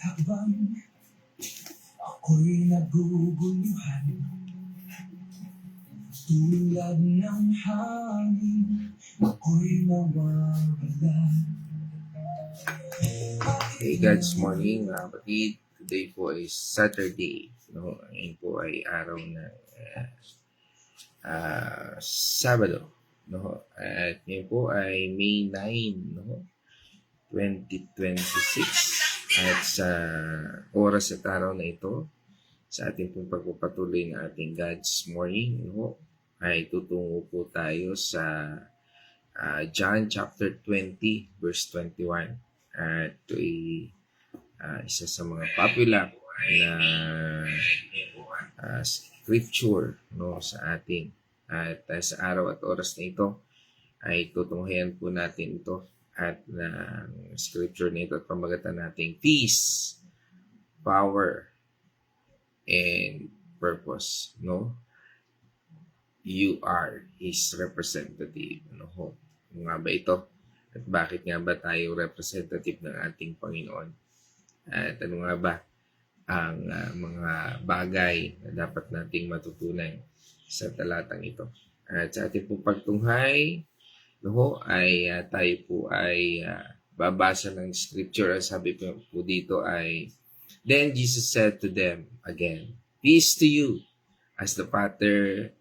Habang ako'y naguguluhan, tulad ng hangin, ako'y nawawala. Hey, God's morning mga kapatid. Today po is Saturday. No? Ngayon po ay araw ng Sabado. No? At ngayon po ay May 9, no? 2026. At sa oras at araw na ito, sa ating pong pagpapatuloy ng ating God's morning, no? Ay tutungo po tayo sa John chapter 20 verse 21. At ito ay isa sa mga popular na scripture, no, sa ating. At sa araw at oras na ito ay tutunghayan po natin ito at ng scripture na ito at pamagatan nating peace, power, and purpose. No? You are His representative. Ano ho? Ano nga ba ito? At bakit nga ba tayo representative ng ating Panginoon? At ano nga ba ang mga bagay na dapat nating matutunan sa talatang ito? At sa ating pong pagtunghay, no, ay tayo po ay babasa ng scripture. Sabi po dito ay, Then Jesus said to them again, Peace to you, as the Father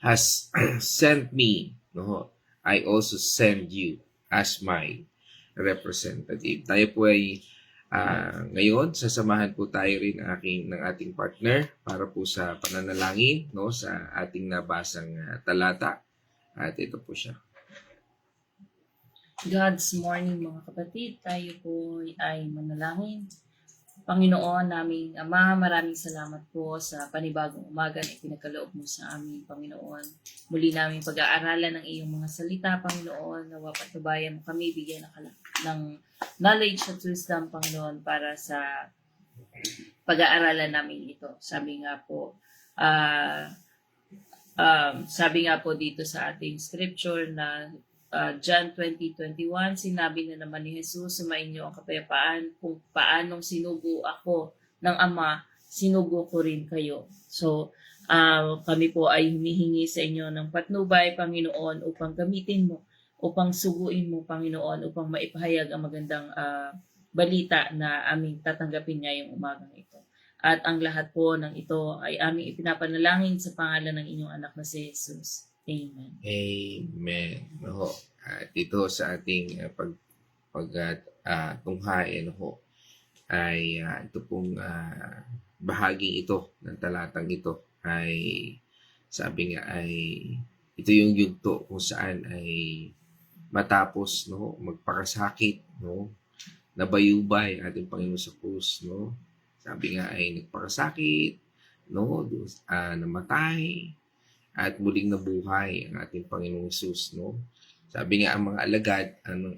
has sent me, no, I also send you as my representative. Tayo po ay ngayon, sasamahan po tayo rin ng ating partner para po sa pananalangin, no, sa ating nabasang talata. At ito po siya. God's morning mga kapatid, tayo po ay manalangin. Panginoon naming Ama, maraming salamat po sa panibagong umaga na ipinagkaloob mo sa amin, Panginoon. Muli namin pag-aaralan ng iyong mga salita, Panginoon. Nawa patubayan mo kami, bigyan ng knowledge at wisdom, Panginoon, para sa pag-aaralan namin ito. Sabi nga po dito sa ating scripture na John 20:21, sinabi na naman ni Jesus, sumainyo ang kapayapaan, kung paanong sinugo ako ng Ama, sinugo ko rin kayo. So, kami po ay humihingi sa inyo ng patnubay, Panginoon, upang gamitin mo, upang suguin mo, Panginoon, upang maipahayag ang magandang balita na aming tatanggapin ngayong umagang ito. At ang lahat po ng ito ay aming ipinapanalangin sa pangalan ng inyong anak na si Jesus. Amen. Amen. No. At ito sa ating tunghay, ay ito pong bahaging ito ng talatang ito ay sabi nga ay ito yung yugto kung saan ay matapos, no, magpakasakit, no, nabayubay ating Panginoon sa krus, no. Sabi nga ay nagpakasakit, no, namatay, at muling nabuhay ang ating Panginoong Hesus, no? Sabi nga ang mga alagad, ang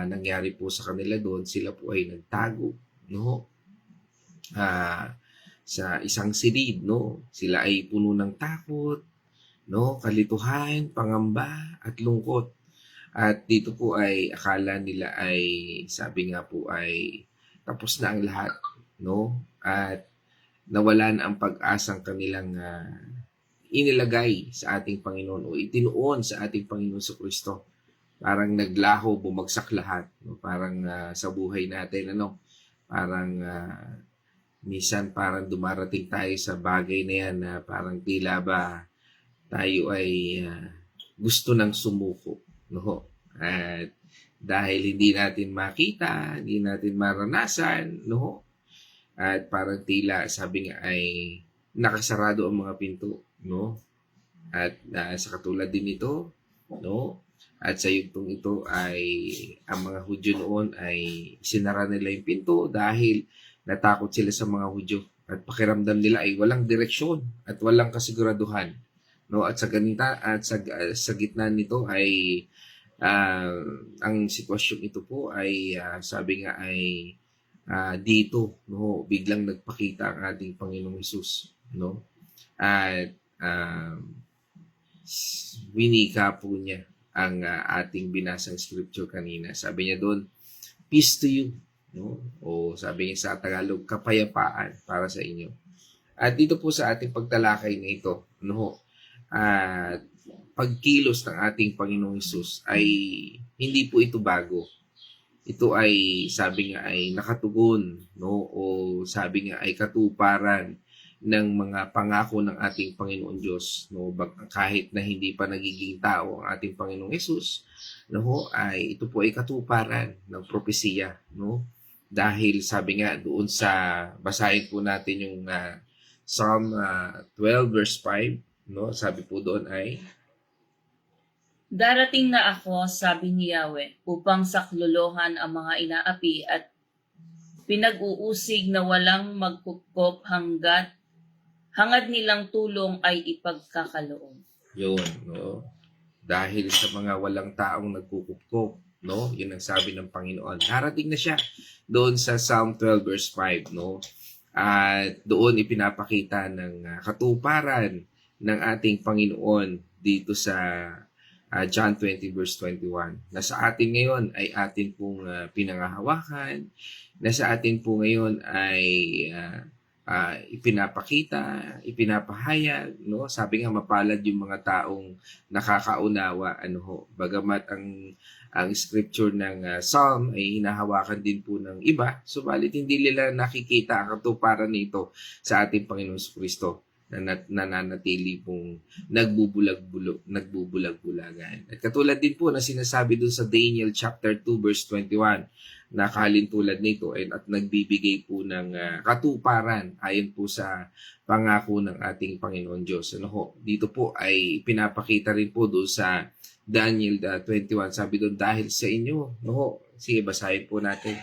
nangyari po sa kanila doon, sila po ay nagtago, no? Sa isang silid, no? Sila ay puno ng takot, no? Kalituhan, pangamba, at lungkot. At dito po ay akala nila ay, sabi nga po ay tapos na ang lahat, no? At nawala na ang pag-asang kanilang inilagay sa ating Panginoon o itinuon sa ating Panginoon sa Kristo. Parang naglaho, bumagsak lahat. No? Parang sa buhay natin, parang minsan parang dumarating tayo sa bagay na yan na parang tila ba tayo ay gusto ng sumuko. No? At dahil hindi natin makita, hindi natin maranasan, no? At parang tila, sabi nga ay nakasarado ang mga pinto, no? At sa katulad din ito, no? At sa yugtong ito ay ang mga Hudyo noon ay sinara nila yung pinto dahil natakot sila sa mga Hudyo at pakiramdam nila ay walang direksyon at walang kasiguraduhan, no? At sa gitna nito ay ang sitwasyon ito po ay sabi nga ay dito, no, biglang nagpakita ang ating Panginoong Hesus, no? At winika po niya ang ating binasang scripture kanina. Sabi niya doon, peace to you, no? O sabi niya sa Tagalog, kapayapaan para sa inyo. At dito po sa ating pagtalakay na ito, no? At pagkilos ng ating Panginoong Hesus ay hindi po ito bago. Ito ay sabi nga ay nakatugon, no? O sabi nga ay katuparan ng mga pangako ng ating Panginoon Diyos, no? Kahit na hindi pa nagiging tao ang ating Panginoong Hesus, no? Ay ito po ay katuparan ng propesiya, no? Dahil sabi nga doon sa basahin po natin yung Psalm 12 verse 5, no? Sabi po doon ay Darating na ako, sabi ni Yahweh, upang saklolohan ang mga inaapi at pinag-uusig na walang magkupkop hangad nilang tulong ay ipagkakaloob. yun, no? Dahil sa mga walang taong nagkukupkop, no? Yun ang sabi ng Panginoon. Darating na siya doon sa Psalm 12 verse 5, no? At doon ipinapakita ng katuparan ng ating Panginoon dito sa John 20 verse 21. Na sa atin ngayon ay atin pong pinangahawakan, na sa atin po ngayon ay ipinapakita, ipinapahayag, no? Sabi nga mapalad yung mga taong nakakaunawa, ano ho. Bagamat ang scripture ng Psalm ay hinahawakan din po ng iba, subalit hindi nila nakikita ang katuparan nito sa ating Panginoon Kristo na nananatili pong nagbubulag-bulagan. At katulad din po na sinasabi dun sa Daniel chapter 2 verse 21, na kalintulad nito at nagbibigay po ng katuparan ayon po sa pangako ng ating Panginoon Diyos. Ano ho? Dito po ay pinapakita rin po doon sa Daniel 21. Sabi doon, dahil sa inyo. Ano ho? Sige, basahin po natin.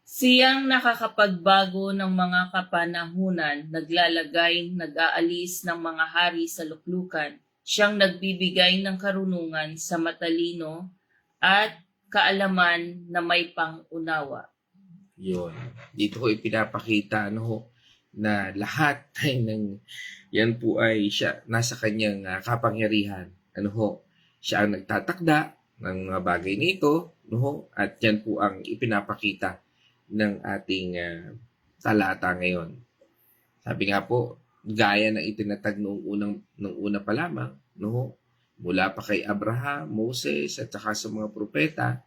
Siyang nakakapagbago ng mga kapanahunan, nag-aalis ng mga hari sa luklukan, siyang nagbibigay ng karunungan sa matalino at kaalaman na may pangunawa. Yun. Dito ko ipinapakita na lahat yan po ay siya nasa kanyang kapangyarihan. Siya ang nagtatakda ng mga bagay nito, at yan po ang ipinapakita ng ating talata ngayon. Sabi nga po, gaya ng itinatag nung una pa lamang, mula pa kay Abraham, Moses, at saka sa mga propeta,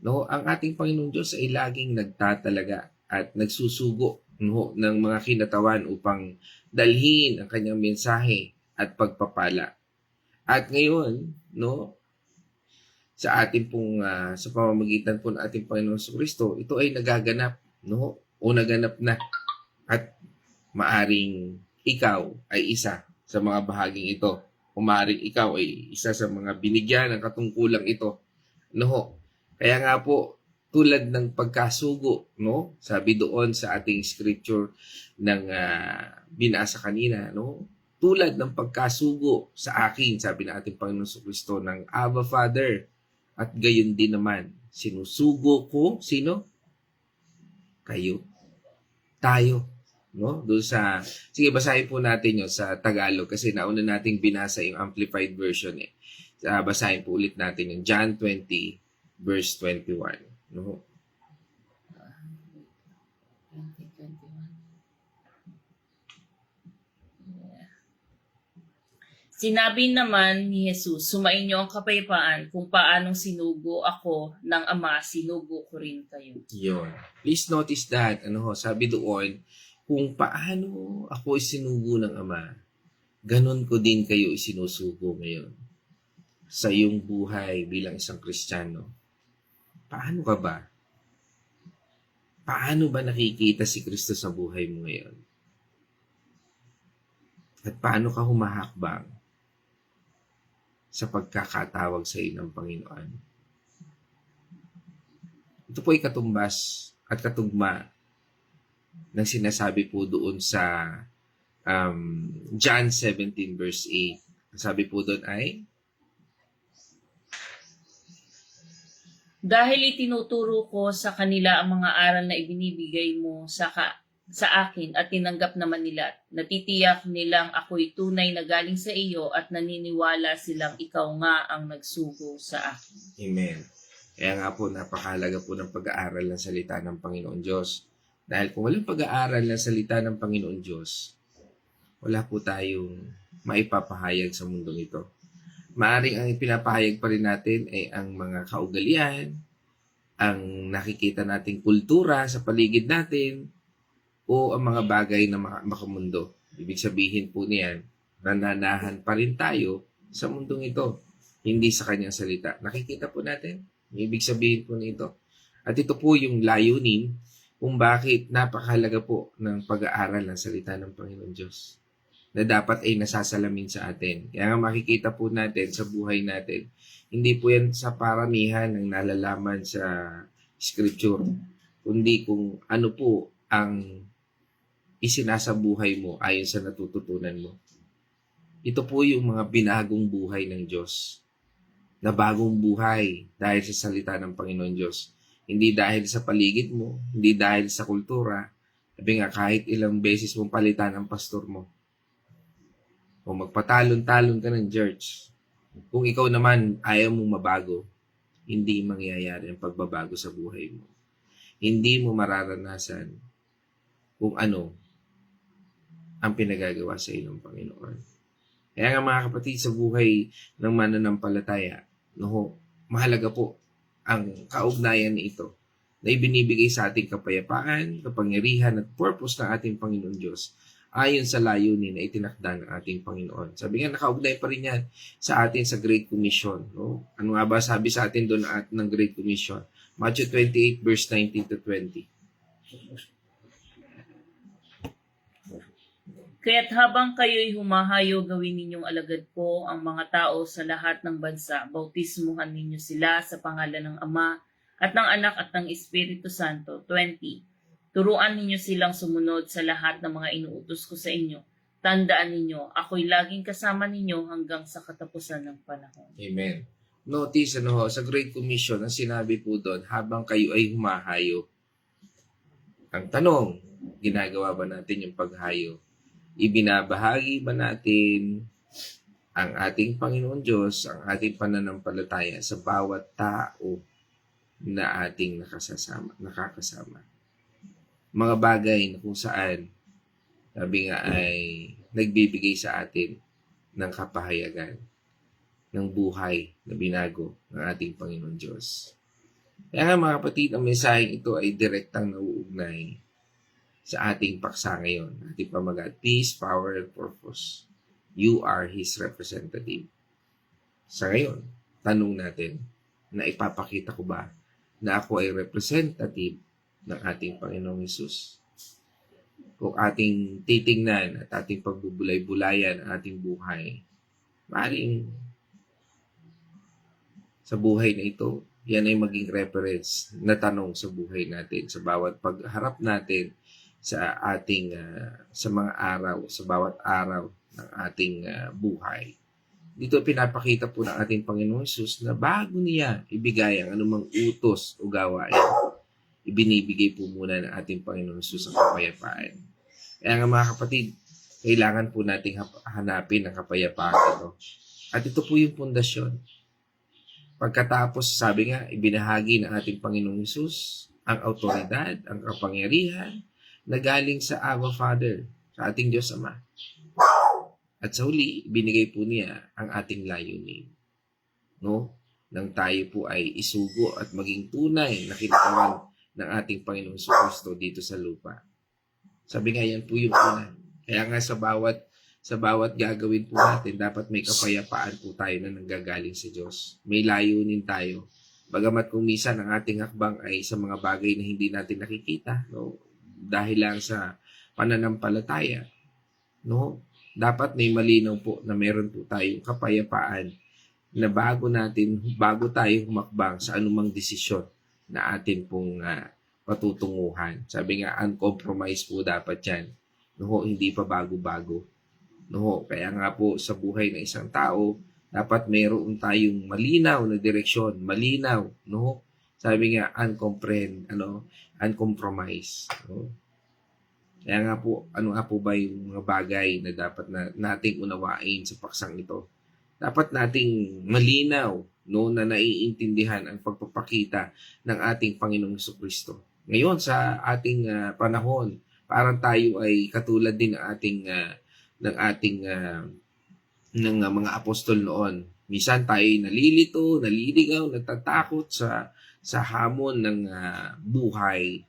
ang ating Panginoon Diyos ay laging nagtatalaga at nagsusugo ng mga kinatawan upang dalhin ang kanyang mensahe at pagpapala. At ngayon, sa ating pong sa pamamagitan po ng ating Panginoon Kristo, ito ay nagaganap, o naganap na. At maaring ikaw ay isa sa mga bahaging ito. O maaring ikaw ay isa sa mga binigyan ng katungkulang ito. Kaya nga po, tulad ng pagkasugo, sabi doon sa ating scripture ng binasa kanina, tulad ng pagkasugo sa akin, sabi ng ating Panginoon Kristo, ng Abba Father, at gayon din naman, sinusugo ko, sino? Kayo. Tayo. Doon sa, sige, basahin po natin yun sa Tagalog kasi nauna nating binasa yung Amplified Version eh. Basahin po ulit natin yung John 20 verse 21. 2021. Sinabi naman ni Jesus, sumainyo ang kapayapaan, kung paanong sinugo ako ng Ama, sinugo ko rin kayo. Yun. Please notice that, sabi doon, kung paano ako isinugo ng Ama, ganun ko din kayo isinusugo ngayon sa iyong buhay bilang isang Kristiyano. Paano ka ba? Paano ba nakikita si Kristo sa buhay mo ngayon? At paano ka humahakbang sa pagkakatawag sa iyo ng Panginoon? Ito po ay katumbas at katugma ng sinasabi po doon sa John 17 verse 8. Sabi po doon ay, dahil itinuturo ko sa kanila ang mga aral na ibinibigay mo sa akin at tinanggap naman nila, natitiyak nilang ako'y tunay na galing sa iyo at naniniwala silang ikaw nga ang nagsugo sa akin. Amen. Kaya nga po, napakahalaga po ng pag-aaral ng salita ng Panginoon Diyos. Dahil kung walang pag-aaral ng salita ng Panginoon Diyos, wala po tayong maipapahayag sa mundong ito. Maaring ang ipinapahayag pa rin natin ay ang mga kaugalian, ang nakikita nating kultura sa paligid natin, o ang mga bagay na makamundo. Ibig sabihin po niyan, nananahan pa rin tayo sa mundong ito, hindi sa kanyang salita. Nakikita po natin, ibig sabihin po nito. At ito po yung layunin kung bakit napakahalaga po ng pag-aaral ng salita ng Panginoon Diyos na dapat ay nasasalamin sa atin. Kaya nga makikita po natin sa buhay natin, hindi po yan sa paramihan ng nalalaman sa scripture, kundi kung ano po ang isinasabuhay mo ayon sa natututunan mo. Ito po yung mga binagong buhay ng Diyos, na bagong buhay dahil sa salita ng Panginoon Diyos. Hindi dahil sa paligid mo, hindi dahil sa kultura. Sabi nga, kahit ilang beses mong palitan ang pastor mo, o magpatalon-talon ka ng church, kung ikaw naman ayaw mong mabago, hindi mangyayari ang pagbabago sa buhay mo. Hindi mo mararanasan kung ano ang pinagagawa sa iyo ng Panginoon. Kaya nga mga kapatid, sa buhay ng mananampalataya, mahalaga po ang kaugnayan nito na ibinibigay sa ating kapayapaan, kapangyarihan at purpose ng ating Panginoon Diyos ayon sa layunin na itinakda ng ating Panginoon. Sabi nga, nakaugnay pa rin yan sa atin sa Great Commission. No? Ano nga ba sabi sa atin doon ng Great Commission? Matthew 28 verse 19 to 20. Kaya't habang kayo'y humahayo, gawin ninyong alagad ko ang mga tao sa lahat ng bansa. Bautismuhan ninyo sila sa pangalan ng Ama at ng Anak at ng Espiritu Santo. 20. Turuan ninyo silang sumunod sa lahat ng mga inuutos ko sa inyo. Tandaan ninyo, ako'y laging kasama ninyo hanggang sa katapusan ng panahon. Amen. Notice, sa Great Commission, ang sinabi po doon, habang kayo ay humahayo. Ang tanong, ginagawa ba natin yung paghayo? Ibinabahagi ba natin ang ating Panginoon Diyos, ang ating pananampalataya sa bawat tao na ating nakakasama? Mga bagay na kung saan, sabi nga ay nagbibigay sa atin ng kapahayagan, ng buhay na binago ng ating Panginoon Diyos. Kaya nga mga kapatid, ang mensaheng ito ay direktang nauugnay sa ating paksa ngayon. Ating pamagat, peace, power, and purpose. You are His representative. Sa ngayon, tanong natin, na ipapakita ko ba na ako ay representative ng ating Panginoong Hesus? Kung ating titingnan at ating pagbubulay-bulayan ang ating buhay, maaaring sa buhay na ito, yan ay maging reference na tanong sa buhay natin, sa bawat pagharap natin sa ating sa mga araw, sa bawat araw ng ating buhay. Dito pinapakita po ng ating Panginoon Hesus na bago niya ibigay ang anumang utos o gawain, ibinibigay po muna ng ating Panginoon Hesus ang kapayapaan. Kaya nga mga kapatid, kailangan po nating hanapin ang kapayapaan ito. At ito po yung pundasyon. Pagkatapos, sabi nga, ibinahagi ng ating Panginoong Hesus ang autoridad, ang kapangyarihan na galing sa Abba Father, sa ating Diyos Ama. At sa huli, binigay po niya ang ating layunin. Nang tayo po ay isugo at maging tunay na kinatawan ng ating Panginoong Kristo dito sa lupa. Sabi nga, yan po yung una. Kaya nga sa bawat gagawin po natin, dapat may kapayapaan po tayo na nanggagaling sa Diyos. May layunin tayo. Bagamat kung minsan ang ating hakbang ay sa mga bagay na hindi natin nakikita, dahil lang sa pananampalataya, dapat may malinaw po na meron po tayong kapayapaan na bago tayo humakbang sa anumang desisyon na atin pong patutunguhan. Sabi nga, uncompromised po dapat yan. Hindi pa bago-bago. Kaya nga po sa buhay ng isang tao, dapat meron tayong malinaw na direksyon, malinaw, Sabi nga, uncompromised. Kaya nga po, ano nga po ba yung mga bagay na dapat na nating unawain sa paksang ito? dapat nating malinaw, no, na naiintindihan ang pagpapakita ng ating Panginoong Jesucristo. Ngayon sa ating panahon, parang tayo ay katulad din ng mga apostol noon. Minsan tayo nalilito, naliligaw, natatakot sa hamon ng buhay,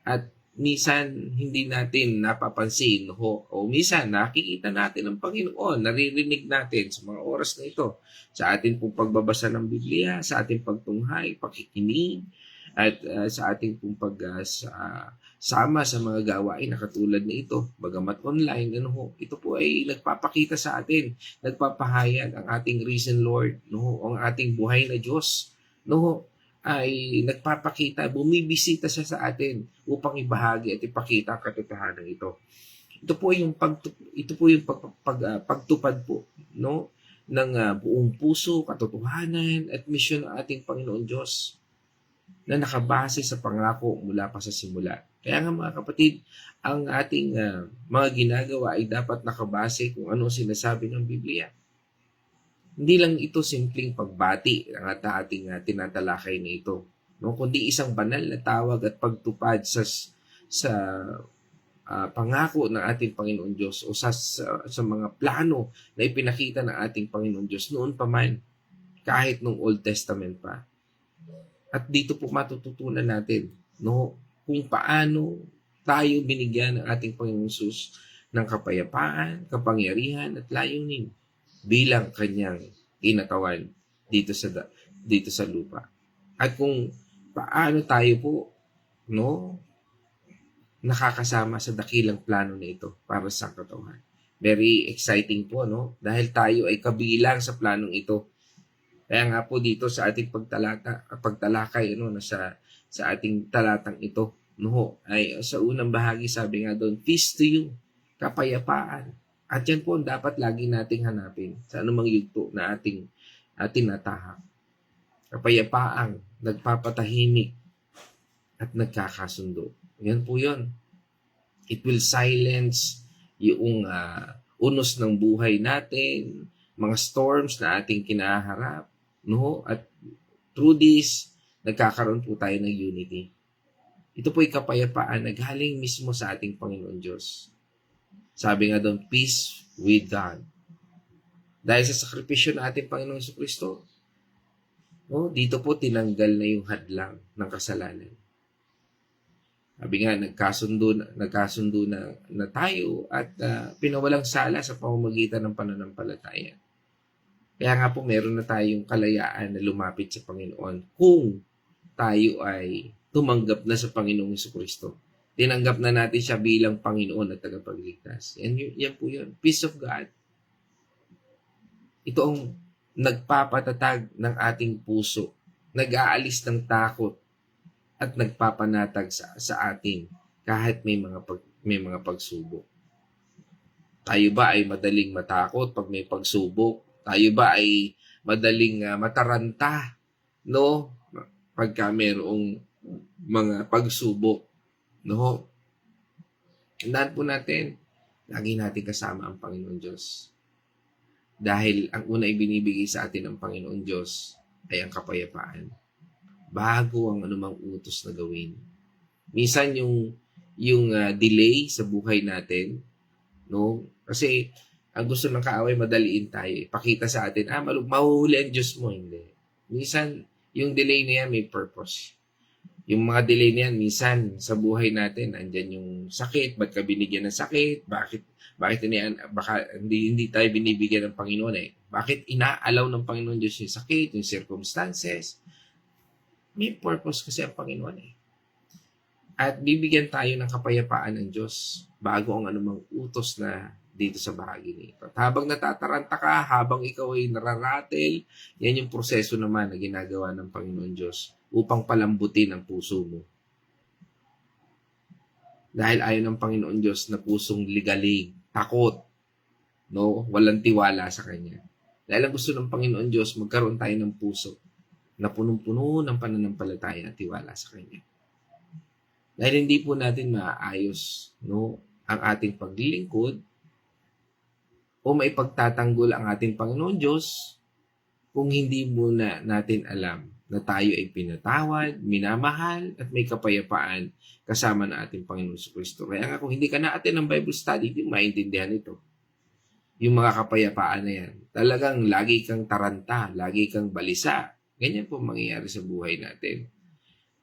at minsan hindi natin napapansin o minsan nakikita natin ang Panginoon, naririnig natin sa mga oras na ito, sa ating pong pagbabasa ng Biblia, sa ating pagtunghay, pakikinig, at sa ating pong sama sa mga gawain na katulad na ito, bagamat online, ito po ay nagpapakita sa atin, nagpapahayag ang ating risen Lord, ang ating buhay na Diyos, ay nagpapakita, bumibisita siya sa atin upang ibahagi at ipakita ang katotohanan ito. Ito po yung pagtupad po, ng buong puso, katotohanan at misyon ng ating Panginoon Diyos na nakabase sa pangako mula pa sa simula. Kaya nga mga kapatid, ang ating mga ginagawa ay dapat nakabase kung ano sinasabi ng Biblia. Hindi lang ito simpleng pagbati ang ating tinatalakay na ito, kundi isang banal na tawag at pagtupad sa pangako ng ating Panginoon Diyos o sa mga plano na ipinakita ng ating Panginoon Diyos noon pa man, kahit nung Old Testament pa. At dito po matututunan natin, kung paano tayo binigyan ng ating Panginoong Hesus ng kapayapaan, kapangyarihan at layunin bilang kanyang kinatawan dito sa lupa. At kung paano tayo po nakakasama sa dakilang plano na ito para sa katawan. Very exciting po, dahil tayo ay kabilang sa planong ito. Kaya nga po dito sa ating pagtalakay sa ating talatang ito, ay sa unang bahagi sabi nga doon, peace to you, kapayapaan. At yan po dapat lagi nating hanapin sa anumang yugto na ating natahak. Kapayapaang nagpapatahimik at nagkakasundo. Yan po yun. It will silence yung unos ng buhay natin, mga storms na ating kinaharap, at through this, nagkakaroon po tayo ng unity. Ito po ay kapayapaan na galing mismo sa ating Panginoon Diyos. Sabi nga doon, peace with God. Dahil sa sakripisyo ng ating Panginoong Jesucristo, dito po tinanggal na yung hadlang ng kasalanan. Sabi nga, nagkasundo na tayo at pinawalang sala sa pamamagitan ng pananampalataya. Kaya nga po meron na tayong kalayaan na lumapit sa Panginoon kung tayo ay tumanggap na sa Panginoong Jesucristo. Tinanggap na natin siya bilang Panginoon at tagapagligtas. Yan po yun. Peace of God. Ito ang nagpapatatag ng ating puso, nag-aalis ng takot at nagpapanatag sa atin kahit may mga pagsubok. Tayo ba ay madaling matakot pag may pagsubok? Tayo ba ay madaling mataranta pagka mayroong mga pagsubok? Tandaan po natin, lagi natin kasama ang Panginoon Diyos. Dahil ang una ibinibigay sa atin ng Panginoon Diyos ay ang kapayapaan bago ang anumang utos na gawin. Minsan yung delay sa buhay natin, kasi ang gusto ng kaaway madaliin tayo. Pakita sa atin, mahuhuli ang Diyos mo. Hindi. Minsan, yung delay na yan may purpose. Yung mga delay na yan, minsan sa buhay natin, andyan yung sakit, ba't ka binigyan ng sakit? Bakit baka hindi tayo binibigyan ng Panginoon Bakit inaalaw ng Panginoon Diyos yung sakit, yung circumstances? May purpose kasi ang Panginoon At bibigyan tayo ng kapayapaan ng Diyos bago ang anumang utos na dito sa bahagi nito. At habang natataranta ka, habang ikaw ay nararatel, yan yung proseso naman na ginagawa ng Panginoon Diyos upang palambutin ang puso mo. Dahil ayaw ng Panginoon Diyos na pusong ligalig, takot, walang tiwala sa Kanya. Dahil ang gusto ng Panginoon Diyos, magkaroon tayo ng puso na punong-puno ng pananampalataya at tiwala sa Kanya. Dahil hindi po natin maayos ang ating paglilingkod o maipagtatanggol ang ating Panginoon Diyos kung hindi muna natin alam na tayo ay pinatawad, minamahal, at may kapayapaan kasama ng ating Panginoon Kristo. Kaya nga kung hindi ka na-attend ng Bible study, hindi mo maintindihan ito. Yung mga kapayapaan na yan. Talagang lagi kang taranta, lagi kang balisa. Ganyan po mangyayari sa buhay natin.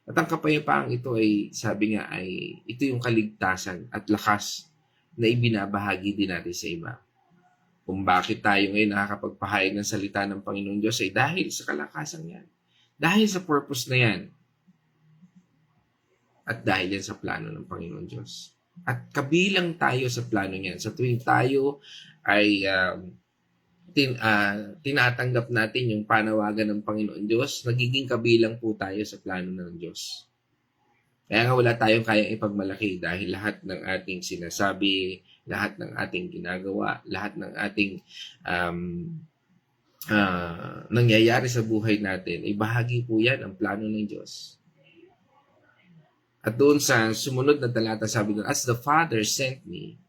At ang kapayapaang ito ay, sabi nga ay, ito yung kaligtasan at lakas na ibinabahagi din natin sa iba. Kung bakit tayo ngayon nakakapagpahayag ng salita ng Panginoon Diyos ay dahil sa kalakasan yan. Dahil sa purpose na yan. At dahil yan sa plano ng Panginoon Diyos. At kabilang tayo sa plano niyan. Sa tuwing tayo ay tinatanggap natin yung panawagan ng Panginoon Diyos, nagiging kabilang po tayo sa plano ng Diyos. Kaya nga wala tayong kayang ipagmalaki dahil lahat ng ating sinasabi, lahat ng ating ginagawa, lahat ng ating nangyayari sa buhay natin, ay bahagi po yan ang plano ng Diyos. At doon sa sumunod na talata, sabi doon, as the Father sent me,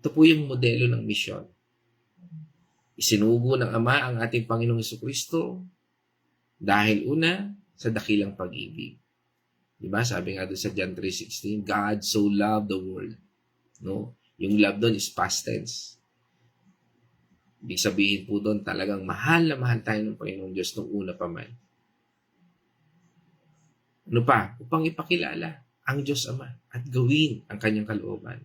ito po yung modelo ng misyon. Isinugo ng Ama ang ating Panginoong Jesucristo dahil una, sa dakilang pag-ibig. Diba? Sabi nga doon sa John 3:16, God so loved the world. No? Yung love doon is past tense. Ibig sabihin po doon, talagang mahal na mahal tayo ng Panginoong Diyos nung una pa man. Ano pa? Upang ipakilala ang Diyos Ama at gawin ang kanyang kalooban.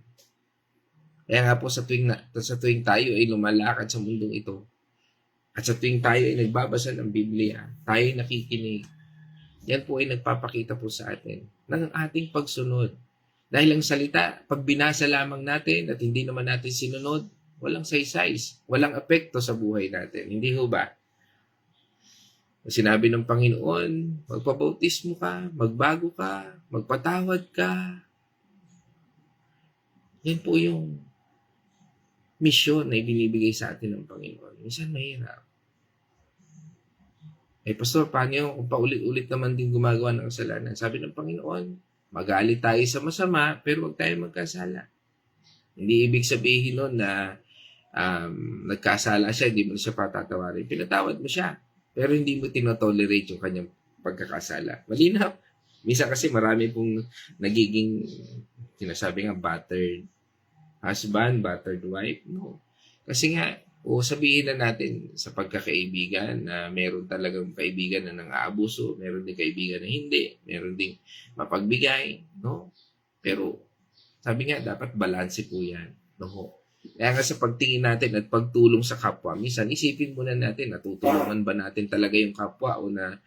Kaya nga po sa tuwing tayo ay lumalakad sa mundong ito at sa tuwing tayo ay nagbabasa ng Biblia, tayo ay nakikinig, yan po ay nagpapakita po sa atin ng ating pagsunod. Dahil ang salita, pag binasa lamang natin at hindi naman natin sinunod, walang saysay, walang epekto sa buhay natin. Hindi ho ba? Sinabi ng Panginoon, magpabautismo ka, magbago ka, magpatawad ka. Yan po yung misyon na ibinibigay sa atin ng Panginoon. Minsan mahirap. Pastor, paano yung kung paulit-ulit naman din gumagawa ng kasalanan? Sabi ng Panginoon, magalit tayo sa masama, pero huwag tayo magkasala. Hindi ibig sabihin nun na nagkasala siya, hindi mo siya patatawarin. Pinatawad mo siya, pero hindi mo tinotolerate yung kanyang pagkakasala. Malinaw. Minsan kasi marami pong nagiging, sinasabi nga, battered husband, battered wife. No. Kasi nga, sabihin na natin sa pagkakaibigan na meron talagang kaibigan na nang-aabuso, meron din kaibigan na hindi, meron ding mapagbigay, no? Pero, sabi nga, dapat balanse po yan. No? Kaya nga sa pagtingin natin at pagtulong sa kapwa, minsan isipin muna natin, natutulungan ba natin talaga yung kapwa o na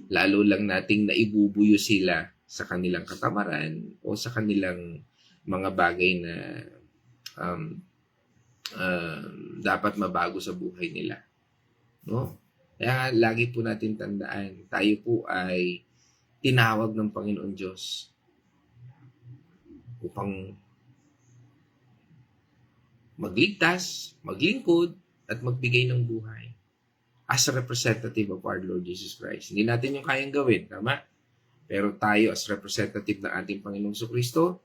lalo lang nating naibubuyo sila sa kanilang katamaran o sa kanilang mga bagay na dapat mabago sa buhay nila. No? Kaya lagi po natin tandaan, tayo po ay tinawag ng Panginoon Diyos upang magligtas, maglingkod, at magbigay ng buhay as a representative of our Lord Jesus Christ. Hindi natin yung kayang gawin, tama? Pero tayo as representative ng ating Panginoong Jesucristo,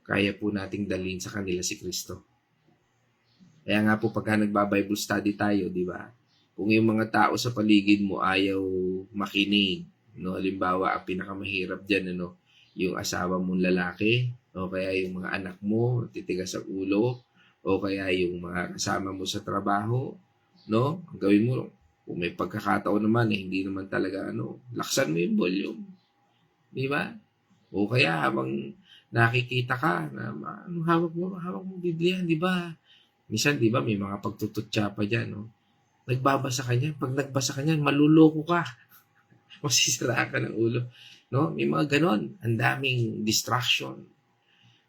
kaya po nating dalhin sa kanila si Kristo. Kaya nga po pagka nagba-Bible study tayo, di ba? Kung yung mga tao sa paligid mo ayaw makinig, no? Halimbawa, ang pinakamahirap diyan, ano, yung asawa mong lalaki, o kaya yung mga anak mo, titigas sa ulo, o kaya yung mga kasama mo sa trabaho, no? Ang gawin mo, kung may pagkakataon naman na hindi naman talaga, laksan mo yung volume. Di ba? O kaya habang nakikita ka na hawak mo Biblia, di ba? Minsan, di ba, may mga pagtututsa pa dyan, no? Nagbabasa ka niyan. Pag nagbasa ka niyan, maluloko ka. Masisira ka ng ulo. No? May mga ganon. Ang daming distraction.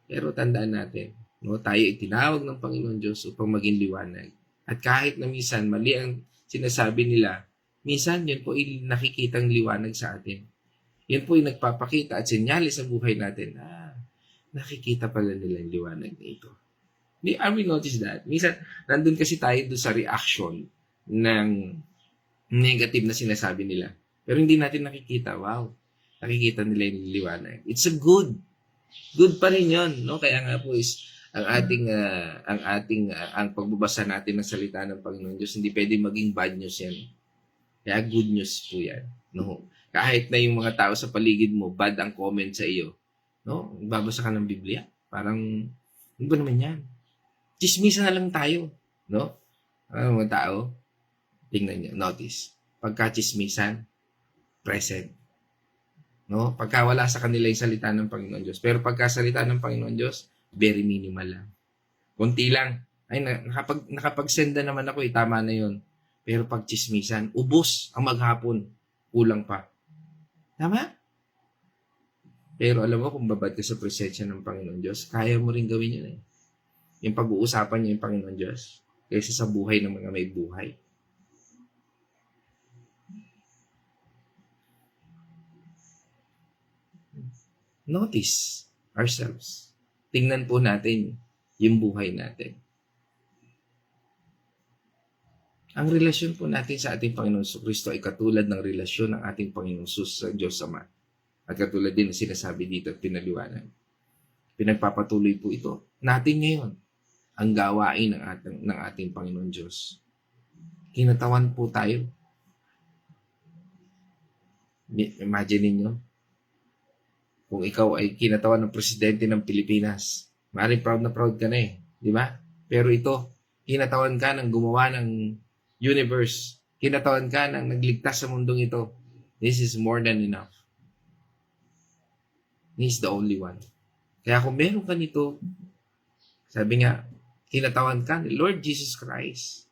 Pero tandaan natin, no? Tayo ay tinawag ng Panginoon Diyos upang maging liwanag. At kahit na minsan, mali ang sinasabi nila, minsan, yun po ay nakikitang liwanag sa atin. Yun po ay nagpapakita at senyales sa buhay natin. Nakikita pala nila yung liwanag na ito. Have we noticed that? Minsan, nandun kasi tayo doon sa reaction ng negative na sinasabi nila. Pero hindi natin nakikita. Wow. Nakikita nila yung liwanag. It's a good pa rin yun. No? Kaya nga po is, Ang pagbabasa natin ng salita ng Panginoon Diyos, hindi pwedeng maging bad news yan. Kaya good news po yan. No? Kahit na yung mga tao sa paligid mo, bad ang comment sa iyo. No? Babasa ka ng Biblia. Parang, ano ba naman yan? Chismisa na lang tayo. No? Mga tao, tingnan nyo, notice. Pagka chismisan, present. No? Pagka wala sa kanila yung salita ng Panginoon Diyos. Pero pagka salita ng Panginoon Diyos, very minimal lang. Kunti lang. Ay, nakapag-send na naman ako, tama na yun. Pero pag chismisan, ubos ang maghapon. Kulang pa. Tama? Pero alam mo, kung babad ka sa presensya ng Panginoon Diyos, kaya mo rin gawin yun eh. Yung pag-uusapan niyo yung Panginoon Diyos, kaysa sa buhay ng mga may buhay. Notice ourselves. Tingnan po natin yung buhay natin. Ang relasyon po natin sa ating Panginoon Kristo ay katulad ng relasyon ng ating Panginoon sa Diyos Ama. At katulad din na sinasabi dito at pinaliwanag. Pinagpapatuloy po ito natin ngayon ang gawain ng ating Panginoon Diyos. Kinatawan po tayo. Imagine niyo kung ikaw ay kinatawan ng presidente ng Pilipinas. Maaaring proud na proud ka na eh. Di ba? Pero ito, kinatawan ka ng gumawa ng universe. Kinatawan ka ng nagligtas sa mundong ito. This is more than enough. He is the only one. Kaya kung meron ka nito, sabi nga, kinatawan ka ni Lord Jesus Christ.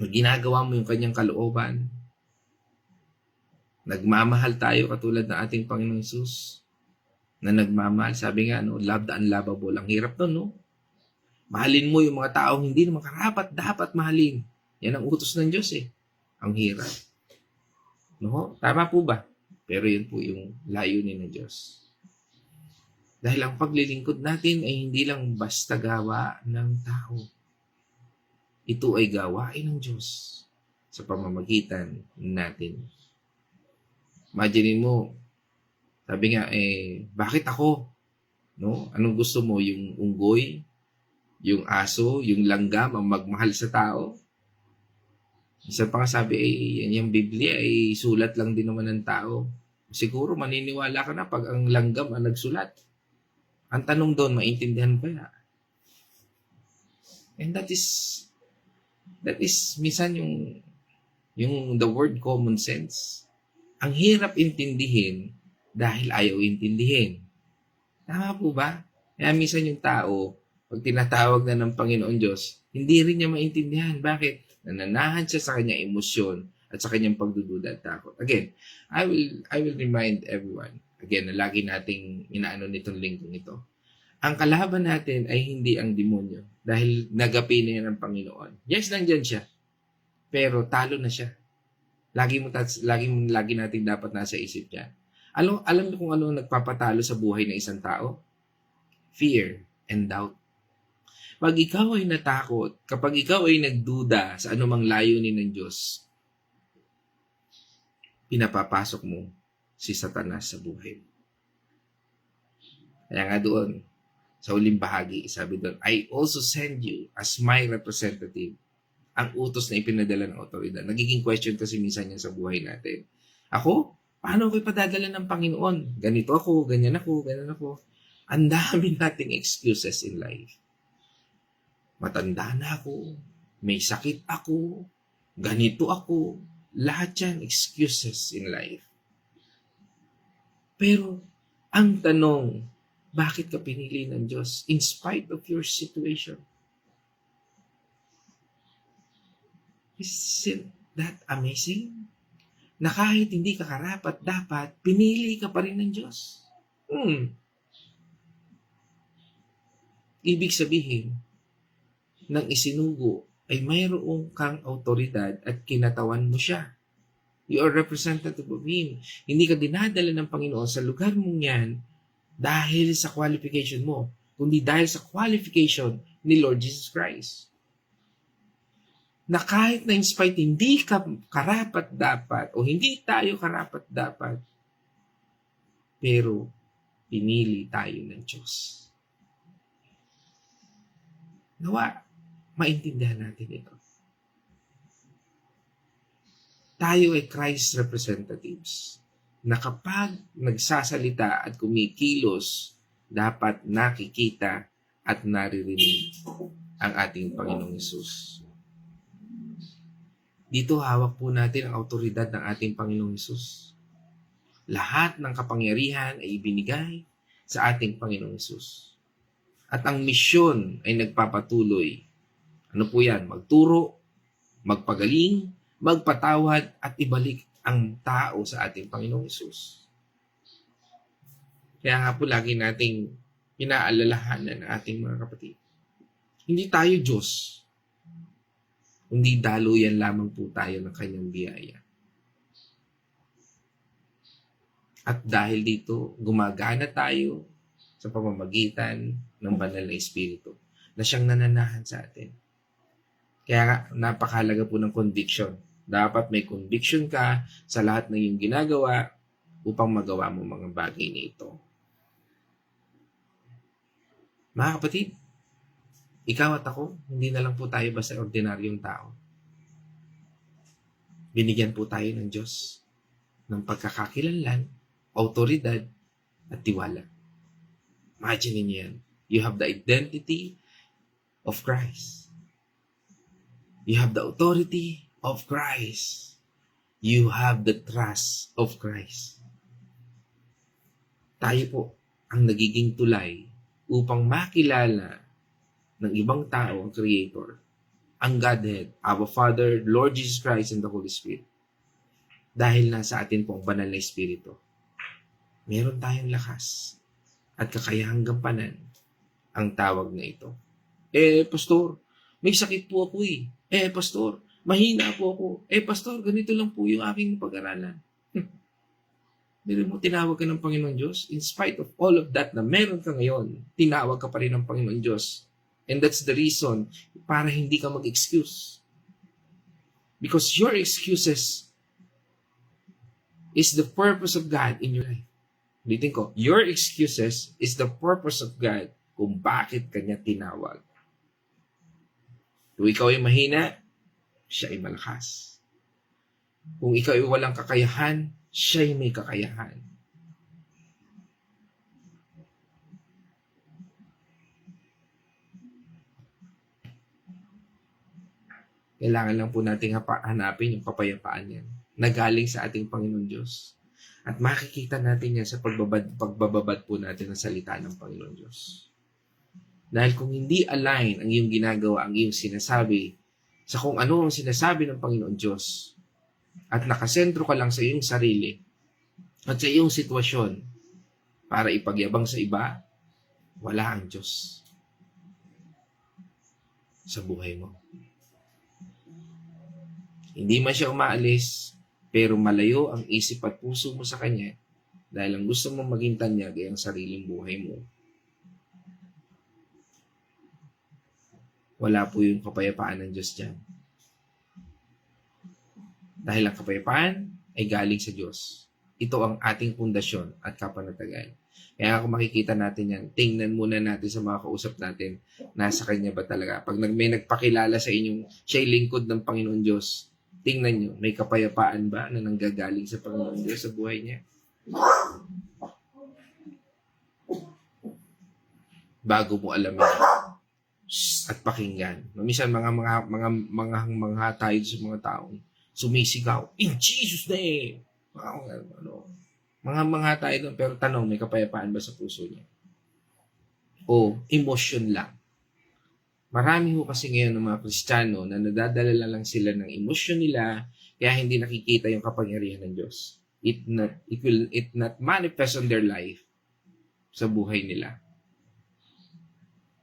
Ginagawa mo yung kanyang kalooban. Nagmamahal tayo katulad ng ating Panginoong Hesus na nagmamahal. Sabi nga, no, love the unlovable. Ang hirap nun, no? Mahalin mo yung mga taong hindi naman karapat dapat mahalin. Yan ang utos ng Diyos eh. Ang hirap. No? Tama po ba? Pero yun po yung layunin ng Diyos. Dahil ang paglilingkod natin ay hindi lang basta gawa ng tao. Ito ay gawain ng Diyos sa pamamagitan natin. Imagine mo, sabi nga, bakit ako? No? Anong gusto mo? Yung unggoy? Yung aso? Yung langgam? Ang magmahal sa tao? Isa pa nga sabi, yung Biblia ay sulat lang din naman ng tao. Siguro maniniwala ka na pag ang langgam ang nagsulat. Ang tanong doon, maintindihan ba ya? And that is minsan yung the word common sense. Ang hirap intindihin dahil ayaw intindihin. Tama po ba? Kaya minsan yung tao, pag tinatawag na ng Panginoon Diyos, hindi rin niya maintindihan. Bakit? Nananahan siya sa kanyang emosyon at sa kanyang pagdududa at takot. Again, I will remind everyone, again, na lagi nating inaano nitong linggong ito. Ang kalaban natin ay hindi ang demonyo dahil nagapi na yan ng Panginoon. Yes, nandyan siya. Pero talo na siya. Lagi natin dapat nasa isip yan. Alam niyo kung ano nagpapatalo sa buhay ng isang tao? Fear and doubt. Pag ikaw ay natakot, kapag ikaw ay nagduda sa anumang layunin ng Diyos, pinapapasok mo si Satanas sa buhay. Kaya nga doon, sa huling bahagi, sabi doon, I also send you as my representative. Ang utos na ipinadala ng otoridad. Nagiging question kasi minsan yan sa buhay natin. Ako? Paano ko ipadadala ng Panginoon? Ganito ako, ganyan ako. Ang dami nating excuses in life. Matanda na ako, may sakit ako, ganito ako. Lahat yan excuses in life. Pero, ang tanong, bakit ka pinili ng Diyos in spite of your situation? Isn't that amazing? Na kahit hindi ka karapat dapat, pinili ka pa rin ng Diyos. Ibig sabihin, nang isinugo ay mayroong kang autoridad at kinatawan mo siya. You are representative of Him. Hindi ka dinadala ng Panginoon sa lugar mong yan dahil sa qualification mo, kundi dahil sa qualification ni Lord Jesus Christ. Na kahit na in spite hindi ka karapat dapat o hindi tayo karapat dapat, pero pinili tayo ng Diyos. Nawa, maintindihan natin ito. Tayo ay Christ representatives na kapag nagsasalita at kumikilos, dapat nakikita at naririnig ang ating Panginoong Hesus. Dito hawak po natin ang autoridad ng ating Panginoong Hesus. Lahat ng kapangyarihan ay ibinigay sa ating Panginoong Hesus. At ang misyon ay nagpapatuloy. Ano po yan? Magturo, magpagaling, magpatawad at ibalik ang tao sa ating Panginoong Hesus. Kaya nga po lagi nating pinaalalahanan ng ating mga kapatid. Hindi tayo Diyos. Hindi daluyan lamang po tayo ng kanyang biyaya. At dahil dito, gumagana tayo sa pamamagitan ng banal na Espiritu na siyang nananahan sa atin. Kaya nga, napakahalaga po ng conviction. Dapat may conviction ka sa lahat ng iyong ginagawa upang magawa mo mga bagay na ito. Mga kapatid, ikaw at ako, hindi na lang po tayo basta ordinaryong tao. Binigyan po tayo ng Diyos ng pagkakakilanlan, autoridad, at tiwala. Imagine niyo yan. You have the identity of Christ. You have the authority of Christ. You have the trust of Christ. Tayo po ang nagiging tulay upang makilala ng ibang tao ang Creator, ang Godhead, our Father, Lord Jesus Christ, and the Holy Spirit. Dahil nasa atin po ang banal na Espiritu, meron tayong lakas at kakayahang gampanan ang tawag na ito. Pastor, may sakit po ako eh. Pastor, mahina po ako. Pastor, ganito lang po yung aking pag-aralan. Meron mo, tinawag ka ng Panginoon Diyos. In spite of all of that na meron ka ngayon, tinawag ka pa rin ng Panginoon Diyos. And that's the reason para hindi ka mag-excuse. Because your excuses is the purpose of God in your life. Ulitin ko, your excuses is the purpose of God kung bakit kanya tinawag. Kung ikaw ay mahina, siya ay malakas. Kung ikaw ay walang kakayahan, siya ay may kakayahan. Kailangan lang po nating hanapin yung kapayapaan yan na galing sa ating Panginoon Diyos. At makikita natin yan sa pagbababad po natin ng salita ng Panginoon Diyos. Dahil kung hindi align ang iyong ginagawa, ang iyong sinasabi, sa kung ano ang sinasabi ng Panginoon Diyos, at nakasentro ka lang sa iyong sarili, at sa iyong sitwasyon, para ipagyabang sa iba, wala ang Diyos sa buhay mo. Hindi man siya umaalis, pero malayo ang isip at puso mo sa Kanya dahil ang gusto mong maging tanyag ay ang sariling buhay mo. Wala po yung kapayapaan ng Diyos dyan. Dahil ang kapayapaan ay galing sa Diyos. Ito ang ating pundasyon at kapanatagan. Kaya kung makikita natin yan, tingnan muna natin sa mga kausap natin, nasa Kanya ba talaga? Pag may nagpakilala sa inyong siya'y lingkod ng Panginoon Diyos, tingnan nyo, may kapayapaan ba na nanggagaling sa Panginoon Diyos sa buhay niya? Bago mo alamin at pakinggan. Minsan mga tayo sa mga taong sumisigaw, in Jesus name! Mga tayo doon, pero tanong, may kapayapaan ba sa puso niya? O emotion lang? Marami ho kasi ngayon ng mga Kristiyano na nadadala lang sila ng emosyon nila kaya hindi nakikita yung kapangyarihan ng Diyos. It not manifest on their life sa buhay nila.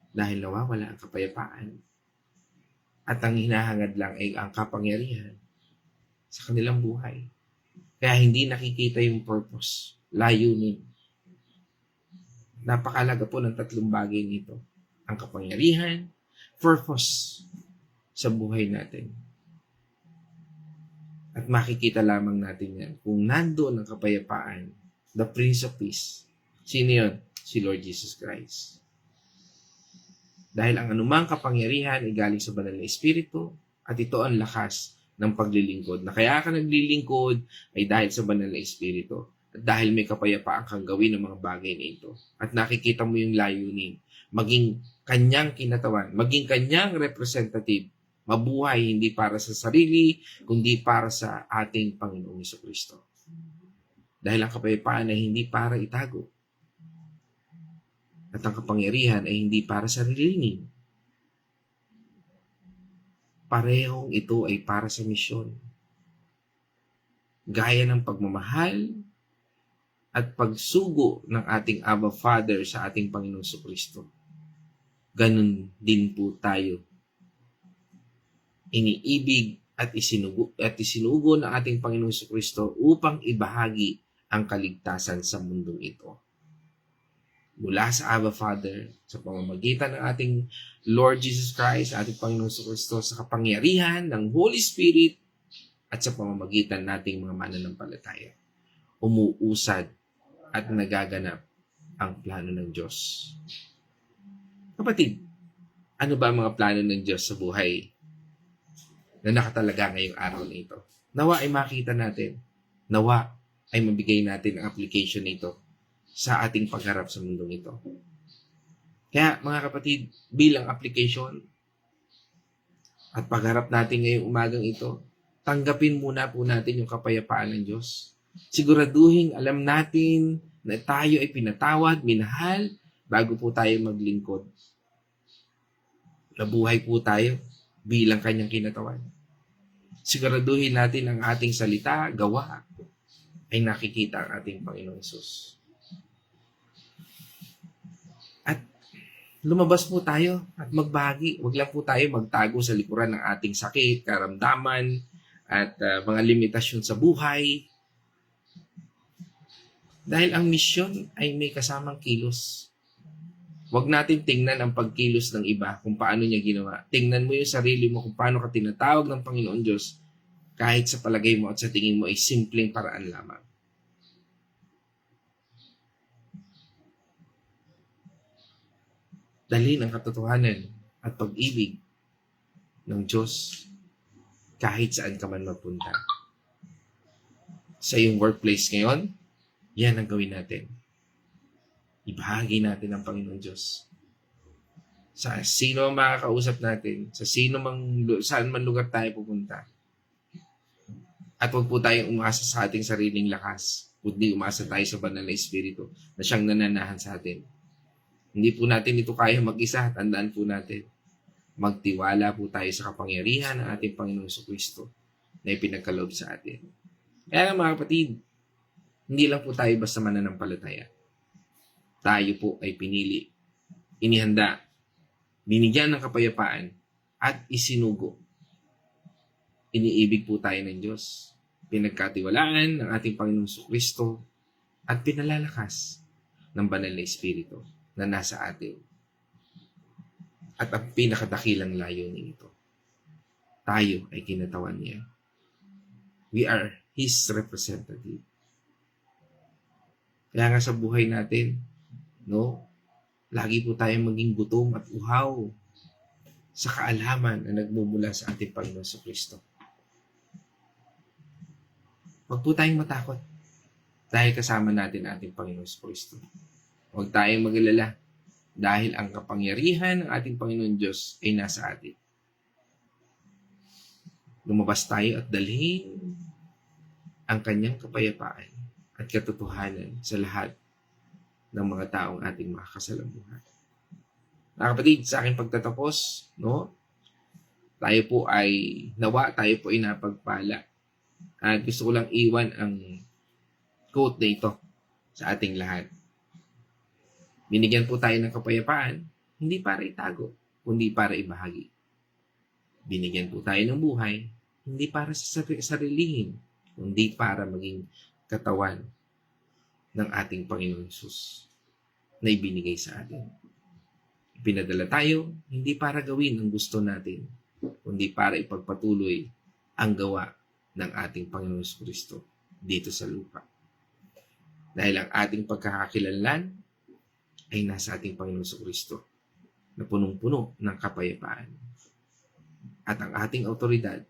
Dahil nawawala ang kapayapaan. At ang hinahangad lang ay ang kapangyarihan sa kanilang buhay. Kaya hindi nakikita yung purpose, layunin. Napakalaga po ng tatlong bagay nito. Ang kapangyarihan, purpose sa buhay natin. At makikita lamang natin yan kung nandoon ang kapayapaan, the Prince of Peace. Sino yun? Si Lord Jesus Christ. Dahil ang anumang kapangyarihan ay galing sa banal na Espiritu at ito ang lakas ng paglilingkod. Na kaya ka naglilingkod ay dahil sa banal na Espiritu. At dahil may kapayapaan kang gawin ng mga bagay na ito. At nakikita mo yung layunin. Maging kanyang kinatawan, maging kanyang representative, mabuhay hindi para sa sarili, kundi para sa ating Panginoong Jesucristo. Dahil ang kapayapaan ay hindi para itago. At ang kapangyarihan ay hindi para sa rilingin. Parehong ito ay para sa misyon. Gaya ng pagmamahal at pagsugo ng ating Abba Father sa ating Panginoong Jesucristo. Ganun din po tayo. Iniibig at isinugo ng ating Panginoong Jesucristo upang ibahagi ang kaligtasan sa mundong ito. Mula sa Abba Father, sa pamamagitan ng ating Lord Jesus Christ, ating Panginoong Jesucristo, sa kapangyarihan ng Holy Spirit, at sa pamamagitan nating mga mananampalataya. Umuusad at nagaganap ang plano ng Diyos. Kapatid, ano ba ang mga plano ng Diyos sa buhay na nakatalaga ngayong araw na ito? Nawa ay makita natin. Nawa ay mabigay natin ang application nito sa ating pagharap sa mundong ito. Kaya mga kapatid, bilang application at pagharap natin ngayong umagang ito, tanggapin muna po natin yung kapayapaan ng Diyos. Siguraduhin alam natin na tayo ay pinatawad, minahal, bago po tayo maglingkod. Nabuhay po tayo bilang kanyang kinatawan. Siguraduhin natin ang ating salita, gawa, ay nakikita ang ating Panginoong Hesus. At lumabas po tayo at magbahagi. Huwag lang po tayo magtago sa likuran ng ating sakit, karamdaman, at mga limitasyon sa buhay. Dahil ang misyon ay may kasamang kilos. Huwag natin tingnan ang pagkilos ng iba kung paano niya ginawa. Tingnan mo yung sarili mo kung paano ka tinatawag ng Panginoon Diyos kahit sa palagay mo at sa tingin mo ay simpleng paraan lamang. Dalhin ang katotohanan at pag-ibig ng Diyos kahit saan ka man mapunta. Sa iyong workplace ngayon, yan ang gawin natin. Ibahagi natin ang Panginoon Diyos. Sa sino ang makakausap natin, sa saan man lugar tayo pupunta. At huwag po tayong umasa sa ating sariling lakas, kundi umasa tayo sa banal na Espiritu na siyang nananahan sa atin. Hindi po natin ito kaya mag-isa. Tandaan po natin. Magtiwala po tayo sa kapangyarihan ng ating Panginoong Jesucristo na ipinagkaloob sa atin. Kaya mga kapatid, hindi lang po tayo basta mananampalataya. Tayo po ay pinili, inihanda, binigyan ng kapayapaan, at isinugo. Iniibig po tayo ng Diyos. Pinagkatiwalaan ng ating Panginoong Jesucristo at pinalalakas ng banal na Espiritu na nasa atin. At ang pinakadakilang layunin nito, tayo ay kinatawan niya. We are His representative. Kaya nga sa buhay natin, lagi po tayong maging gutom at uhaw sa kaalaman na nagmumula sa ating Panginoon Jesucristo. Huwag po tayong matakot dahil kasama natin ang ating Panginoon Jesucristo. Huwag tayong mag-alala dahil ang kapangyarihan ng ating Panginoon Diyos ay nasa atin. Lumabas tayo at dalhin ang kanyang kapayapaan at katotohanan sa lahat ng mga taong ating makakasalamuhan. Mga kapatid, sa aking pagtatapos, tayo po ay napagpala. At gusto ko lang iwan ang quote na ito sa ating lahat. Binigyan po tayo ng kapayapaan, hindi para itago, kundi para ibahagi. Binigyan po tayo ng buhay, hindi para sa sarilihin, kundi para maging katawan ng ating Panginoon Hesus na ibinigay sa atin. Pinadala tayo, hindi para gawin ang gusto natin, kundi para ipagpatuloy ang gawa ng ating Panginoon Jesucristo dito sa lupa. Dahil ang ating pagkakakilanlan ay nasa ating Panginoon Jesucristo. na punong-puno ng kapayapaan. At ang ating autoridad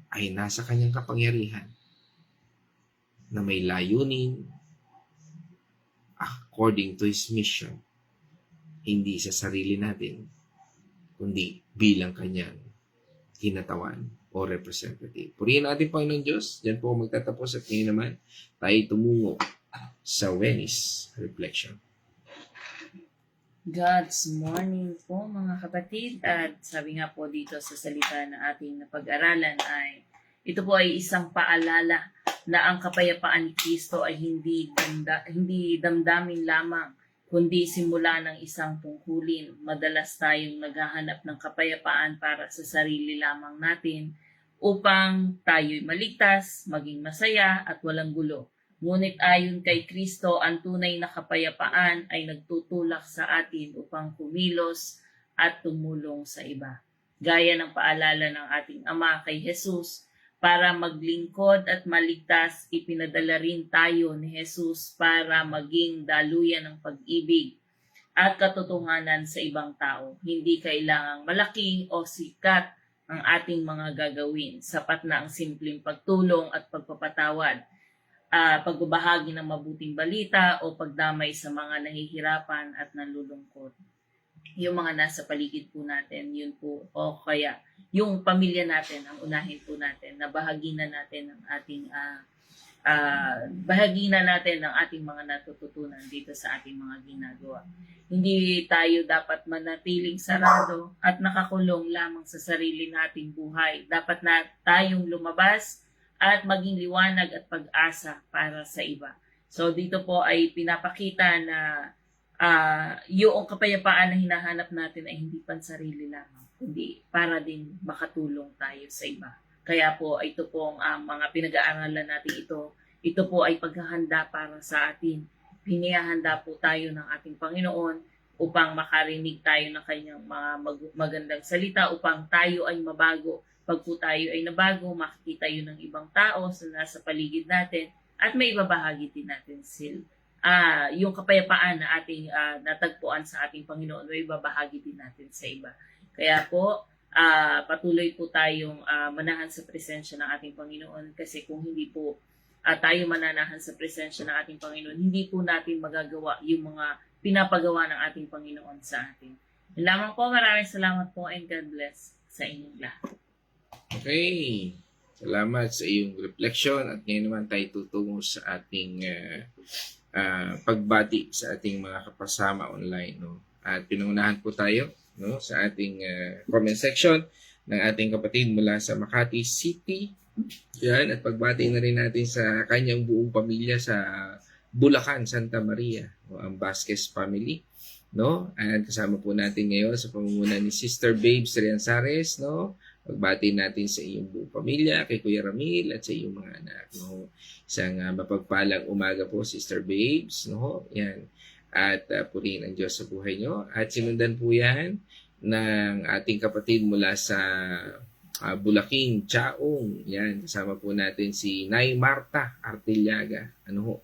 ay nasa kanyang kapangyarihan na may layunin according to His mission, hindi sa sarili natin, kundi bilang kanyang kinatawan o representative. Purihin natin, Panginoon Diyos. Diyan po magtatapos at ngayon naman tayo tumungo sa Venice Reflection. God's morning po mga kapatid, at sabi nga po dito sa salita na ating napag-aralan ay ito po ay isang paalala na ang kapayapaan ni Kristo ay hindi damdamin lamang, kundi simula ng isang tungkulin. Madalas tayong naghahanap ng kapayapaan para sa sarili lamang natin upang tayo'y maligtas, maging masaya at walang gulo. Ngunit ayon kay Kristo, ang tunay na kapayapaan ay nagtutulak sa atin upang kumilos at tumulong sa iba. Gaya ng paalala ng ating Ama kay Jesus, para maglingkod at maligtas, ipinadala rin tayo ni Jesus para maging daluyan ng pag-ibig at katotohanan sa ibang tao. Hindi kailangang malaki o sikat ang ating mga gagawin. Sapat na ang simpleng pagtulong at pagpapatawad, pagbabahagi ng mabuting balita o pagdamay sa mga nahihirapan at nalulungkot. Yung mga nasa paligid po natin, yun po, o kaya yung pamilya natin, ang unahin po natin, na bahaginan natin ang ating mga natututunan dito sa ating mga ginagawa. Hindi tayo dapat manatiling sarado at nakakulong lamang sa sarili nating buhay. Dapat na tayong lumabas at maging liwanag at pag-asa para sa iba. So dito po ay pinapakita na yung kapayapaan na hinahanap natin ay hindi pansarili lamang, kundi para din makatulong tayo sa iba. Kaya po ito pong mga pinag-aaralan natin ito po ay paghahanda para sa atin. Pinihahanda po tayo ng ating Panginoon upang makarinig tayo ng kanyang mga magandang salita, upang tayo ay mabago. Pag po tayo ay nabago, makikita yun ng ibang tao sa nasa paligid natin at may ibabahagi din natin sila. Yung kapayapaan na ating natagpuan sa ating Panginoon, may babahagi din natin sa iba. Kaya po, patuloy po tayong manahan sa presensya ng ating Panginoon, kasi kung hindi po tayo mananahan sa presensya ng ating Panginoon, hindi po natin magagawa yung mga pinapagawa ng ating Panginoon sa atin. Yun lamang po, maraming salamat po and God bless sa inyong lahat. Okay. Salamat sa iyong reflection at ngayon naman tayo tutungo sa ating pagbati sa ating mga kapasama online, no? At pinangunahan po tayo, no, sa ating comment section ng ating kapatid mula sa Makati City. Yan, at pagbati na rin natin sa kanyang buong pamilya sa Bulacan, Santa Maria, no, ang Vasquez family, no? At kasama po natin ngayon sa pamumuno ni Sister Babes Rianzares, no? Pagbati natin sa iyong buong pamilya, kay Kuya Ramil at sa iyong mga anak, no? Isang mapagpalang umaga po, Sister Babes, no? Yan. At purihin ang Diyos sa buhay nyo. At sinundan po yan ng ating kapatid mula sa Bulaking, Chaong. Yan, kasama po natin si Nay Marta Artillaga. Ano ho?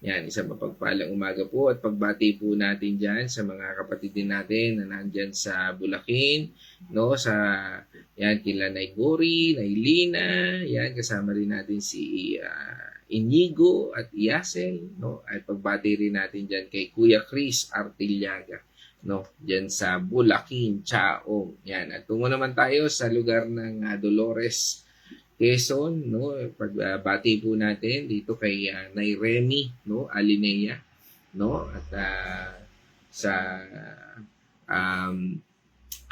Yan, isang mapagpalang umaga po at pagbati po natin dyan sa mga kapatid din natin na nandyan sa Bulacan, no? Sa, yan, kila Nay Gori, Nay Lina, yan, kasama rin natin si Inigo at Yasel, no? At pagbati rin natin dyan kay Kuya Chris Artillaga, no? Dyan sa Bulacan, Chaong. Yan, at tungo naman tayo sa lugar ng Dolores, Quezon, no? Pagbati po natin dito kay Nay Remy, no? Alinea, no? At sa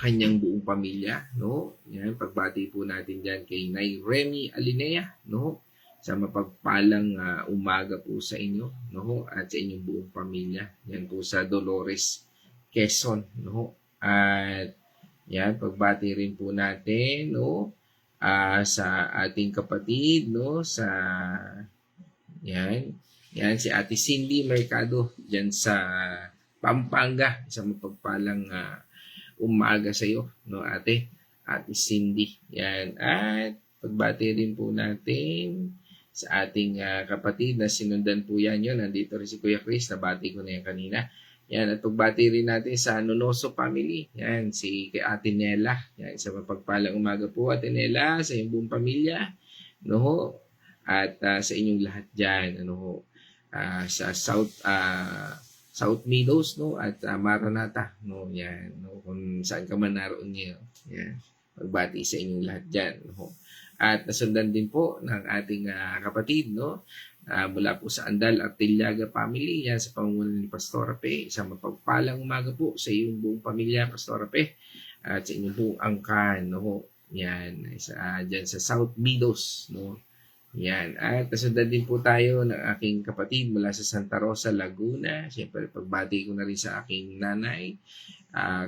kanyang buong pamilya, no? Yan, pagbati po natin diyan kay Nay Remy Alinea, no? Sa mapagpalang umaga po sa inyo, no? At sa inyong buong pamilya. Yan po sa Dolores, Quezon, no? At yan, pagbati rin po natin, no? Sa ating kapatid, no, sa yan si Ate Cindy Mercado diyan sa Pampanga. Isang mapagpalang umaga sa iyo, no, Ate Cindy. Yan, at pagbati rin po natin sa ating kapatid na sinundan po yan yun. Nandito rin si Kuya Chris, nabati ko na yan kanina. Yan, at pagbati rin natin sa Nonoso family. Yan, si kay Ate Nela. Yan, sa mapagpalang umaga po, Ate Nela, sa iyong buong pamilya. No ho? At sa inyong lahat dyan, ano ho? Sa South Meadows, no? At Maranata, no? Yan, no? Kung saan ka man naroon niyo. Yan, pagbati sa inyong lahat dyan, no ho? At nasundan din po ng ating kapatid, no? Mula po sa Andal Artillaga family, yan sa pamumuno ni Pastor Ape. Isang mapagpalang umaga po sa iyong buong pamilya, Pastor Ape. At sa inyong buong angkan, no? Yan, dyan sa South Meadows, no? Yan. At nasundan din po tayo ng aking kapatid mula sa Santa Rosa, Laguna. Siyempre, pagbati ko na rin sa aking nanay,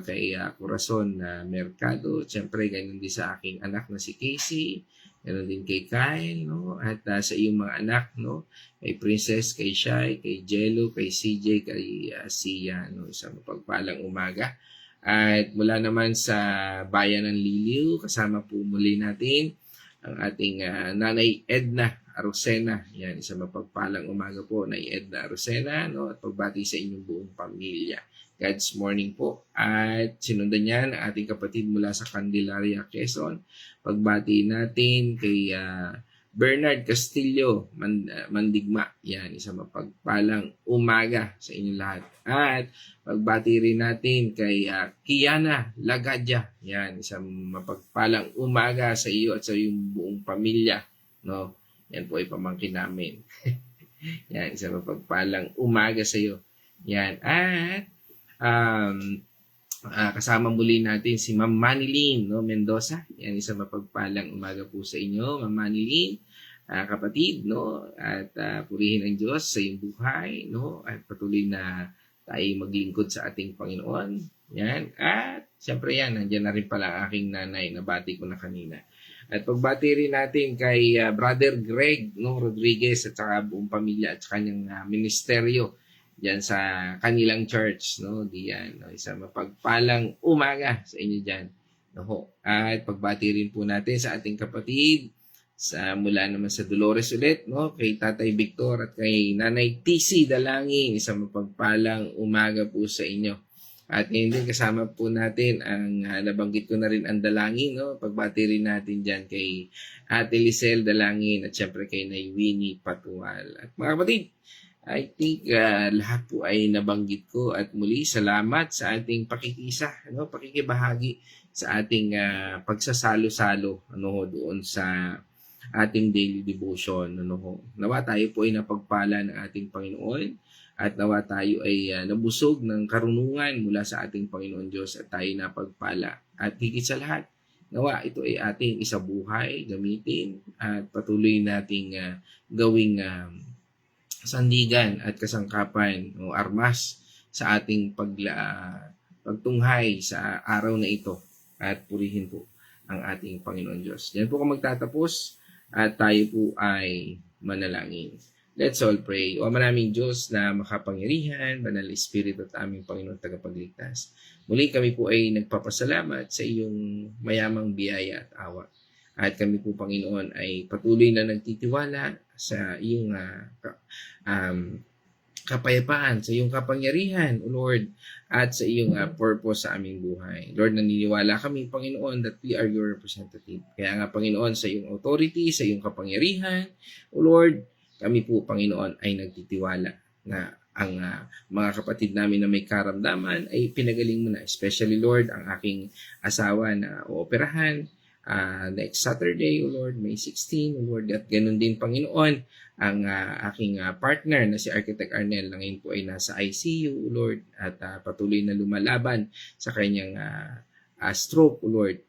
kay Corazon Mercado. Siyempre, ganyan din sa aking anak na si Casey. Ganun din kay Kyle, no? At sa iyong mga anak, no? Kay Princess, kay Shai, kay Jello, kay CJ, kay Sia, no? Isang mapagpalang umaga. At mula naman sa bayan ng Liliw, kasama po muli natin ang ating nanay Edna Arosena. Yan, isang mapagpalang umaga po, Nay Edna Arosena, no? At pagbati sa inyong buong pamilya. God's morning po. At sinundan niyan ang ating kapatid mula sa Candelaria, Quezon. Pagbati natin kay Bernard Castillo, Mandigma. Yan, isang mapagpalang umaga sa inyong lahat. At pagbati rin natin kay Kiana Lagadya. Yan, isang mapagpalang umaga sa iyo at sa iyong buong pamilya. No? Yan po ay pamangkin namin. Yan, isang mapagpalang umaga sa iyo. Yan, at kasama muli natin si Ma'am Manilyn, no, Mendoza. Yan, isang mapagpalang umaga po sa inyo, Ma'am Manilyn, kapatid, no, at purihin ang Diyos sa iyong buhay, no, at patuloy na tayo maglingkod sa ating Panginoon. Yan, at siyempre yan, nandiyan na rin pala ang aking nanay, nabati ko na kanina. At pagbati rin natin kay Brother Greg, no, Rodriguez, at saka buong pamilya at sa kanyang ministeryo diyan sa kanilang church, no? Diyan, no? Isang mapagpalang umaga sa inyo diyan. No? At pagbati rin po natin sa ating kapatid sa mula naman sa Dolores ulit, no? Kay Tatay Victor at kay Nanay TC Dalangin, isang mapagpalang umaga po sa inyo. At ngayon din kasama po natin ang nabanggit ko na rin ang dalangin, no? Pagbati rin natin diyan kay Ate Lisel Dalangin at syempre kay Nay Winnie Patual. At mga kapatid, I think lahat po ay nabanggit ko at muli salamat sa ating pakikisa, ano, pakikibahagi sa ating pagsasalo-salo doon sa ating daily devotion. Nawa tayo po ay napagpala ng ating Panginoon at nawa tayo ay nabusog ng karunungan mula sa ating Panginoon Diyos at tayo napagpala. At higit sa lahat, nawa ito ay ating isabuhay, gamitin at patuloy nating gawing sandigan at kasangkapan o armas sa ating pagtunghay sa araw na ito at purihin po ang ating Panginoon Diyos. Yan po kung magtatapos at tayo po ay manalangin. Let's all pray. O maraming Diyos na makapangyarihan, Banal Espiritu at aming Panginoon tagapagligtas. Muli kami po ay nagpapasalamat sa iyong mayamang biyaya at awa. At kami po, Panginoon, ay patuloy na nagtitiwala sa iyong kapayapaan, sa iyong kapangyarihan, O Lord, at sa iyong purpose sa aming buhay. Lord, naniniwala kami, Panginoon, that we are your representative. Kaya nga, Panginoon, sa iyong authority, sa iyong kapangyarihan, O Lord, kami po, Panginoon, ay nagtitiwala na ang mga kapatid namin na may karamdaman ay pinagaling mo na. Especially, Lord, ang aking asawa na ooperahan next Saturday, O Lord, May 16, O Lord, at ganun din, Panginoon, ang aking partner na si Architect Arnel na ngayon po ay nasa ICU, O Lord, at patuloy na lumalaban sa kanyang stroke, O Lord.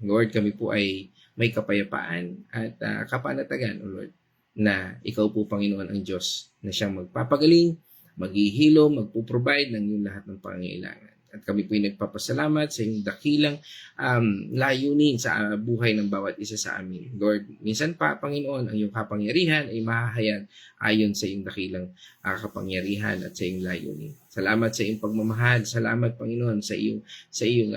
Lord, kami po ay may kapayapaan at kapanatagan, O Lord, na ikaw po, Panginoon, ang Diyos na siyang magpapagaling, maghihilo, magpo-provide ng iyong lahat ng pangangailangan. At kami po ay nagpapasalamat sa iyong dakilang layunin sa buhay ng bawat isa sa amin. Lord, minsan pa, Panginoon, ang iyong kapangyarihan ay mahahayag ayon sa iyong dakilang kapangyarihan at sa iyong layunin. Salamat sa iyong pagmamahal. Salamat, Panginoon, sa iyong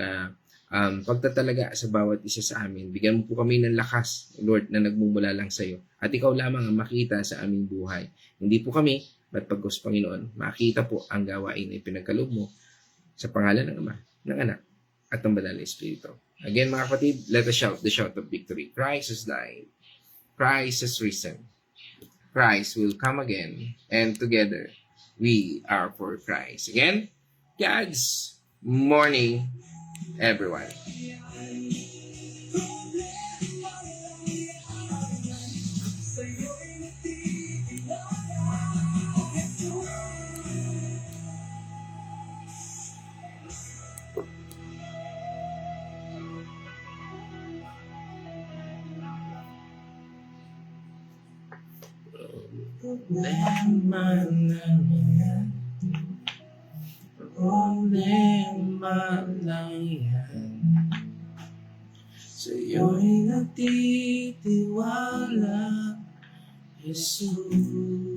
pagtatalaga sa bawat isa sa amin. Bigyan mo po kami ng lakas, Lord, na nagmumula lang sa iyo. At ikaw lamang ang makita sa aming buhay. Hindi po kami, At pagkos Panginoon, makita po ang gawain na ipinagkaloob mo sa pangalan ng Ama, ng Anak, at ng Banal na Espiritu. Again, mga kapatid, let us shout the shout of victory. Christ has died. Christ has risen. Christ will come again. And together, we are for Christ. Again, God's morning, everyone. Problema lang yan. Problema lang yan. Sa'yo'y nagtitiwala, Jesus.